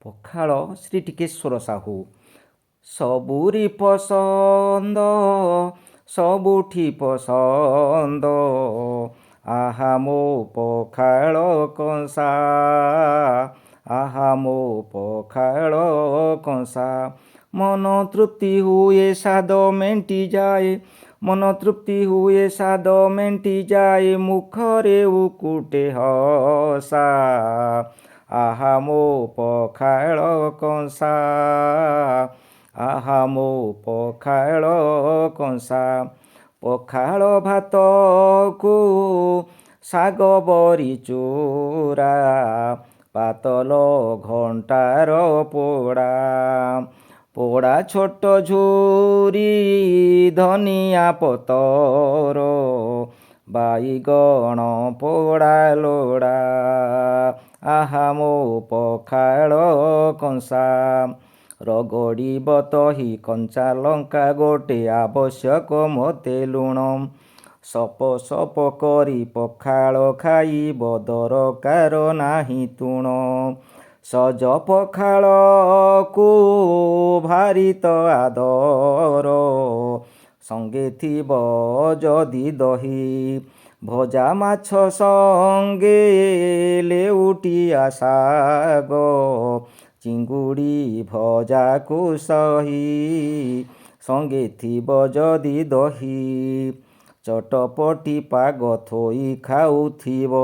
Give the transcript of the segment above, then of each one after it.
ପଖାଳ ଶ୍ରୀ ଟିକେଶ୍ୱର ସାହୁ। ସବୁରି ପସନ୍ଦ ସବୁଠି ପସନ୍ଦ, ଆହା ମୋ ପଖାଳ କଂସା, ଆହା ମୋ ପଖାଳ କଂସା। ମନ ତୃପ୍ତି ହୁଏ ସ୍ୱାଦ ମେଣ୍ଟିଯାଏ, ମନ ତୃପ୍ତି ହୁଏ ସ୍ୱାଦ ମେଣ୍ଟିଯାଏ, ମୁଖରେ ଉକୁଟେ ହସା, ଆହା ମୋ ପଖାଳ କଂସା, ଆହା ମୋ ପଖାଳ କଂସା। ପଖାଳ ଭାତକୁ ଶାଗ ବରି ଚୁରା, ପାତଲ ଘଣ୍ଟାର ପୋଡ଼ା, ପୋଡ଼ା ଛୋଟ ଝୁରି ଧନିଆ ପତର, ବାଇଗଣ ପୋଡ଼ା ଲୋଡ଼ା, ଆହା ମୋ ପଖାଳ କଂସା। ରଗଡ଼ିବ ତହି କଞ୍ଚା ଲଙ୍କା ଗୋଟେ, ଆବଶ୍ୟକ ମୋତେ ଲୁଣ, ସପ ସପ କରି ପଖାଳ ଖାଇବ ଦରକାର ନାହିଁ ତୁଣ। ସଜ ପଖାଳକୁ ଭାରି ତ ଆଦର, ସଙ୍ଗେ ଥିବ ଯଦି ଦହି, ଭଜା ମାଛ ସଙ୍ଗେ ଲେଉଟିଆ ଶାଗ, ଚିଙ୍ଗୁଡ଼ି ଭଜାକୁ ସହି, ସଙ୍ଗେ ଥିବ ଯଦି ଦହି। ଚଟପଟି ପାଗ ଥୋଇ ଖାଉଥିବ,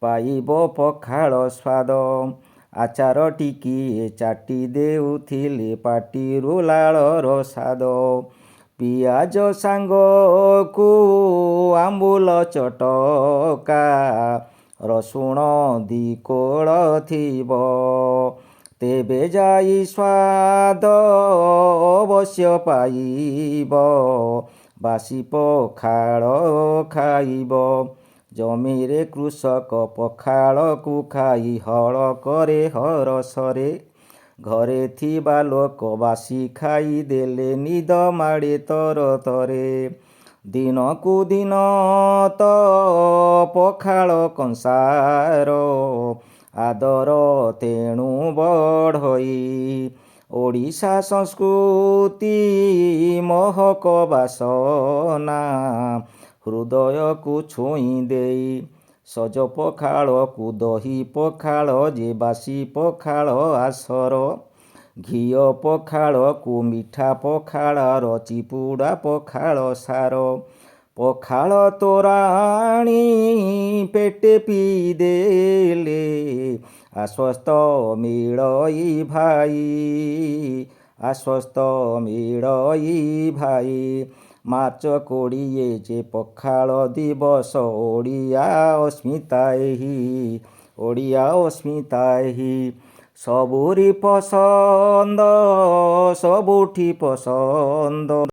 ପାଇବ ପଖାଳ ସ୍ୱାଦ, ଆଚାର ଟିକିଏ ଚାଟି ଦେଉଥିଲେ ପାଟିରୁ ଲାଳର ସ୍ୱାଦ। ପିଆଜ ସାଙ୍ଗକୁ ଆମ୍ବୁଲ ଚଟକା, ରସୁଣ ଦିକୋଳ ଥିବ, ତେବେ ଯାଇ ସ୍ୱାଦ ଅବଶ୍ୟ ପାଇବ, ବାସି ପଖାଳ ଖାଇବ। ଜମିରେ କୃଷକ ପଖାଳକୁ ଖାଇ ହଳ କରେ ହରସରେ, ଘରେ ଥିବା ଲୋକ ବାସି ଖାଇଦେଲେ ନିଦ ମାଡ଼େ ତରତରେ। ଦିନକୁ ଦିନ ତ ପଖାଳ କଂସାର ଆଦର ତେଣୁ ବଢ଼ଇ, ଓଡ଼ିଶା ସଂସ୍କୃତି ମହକ ବାସନା ହୃଦୟକୁ ଛୁଇଁ ଦେଇ। ସଜ ପଖାଳକୁ ଦହି ପଖାଳ ଯେ ବାସି ପଖାଳ ଆସର, ଘିଅ ପଖାଳକୁ ମିଠା ପଖାଳର ଚିପୁଡ଼ା ପଖାଳ ସାର। ପଖାଳ ତୋରାଣି ପେଟେ ପିଇଦେଲେ ଆଶ୍ୱସ୍ତ ମିଳଇ ଭାଇ, ଆଶ୍ୱସ୍ତ ମିଳଇ ଭାଇ। ମାର୍ଚ୍ଚ 20 ଯେ ପଖାଳ ଦିବସ, ଓଡ଼ିଆ ଅସ୍ମିତା ଏହି, ଓଡ଼ିଆ ଅସ୍ମିତା ଏହି। ସବୁରି ପସନ୍ଦ ସବୁଠି ପସନ୍ଦ।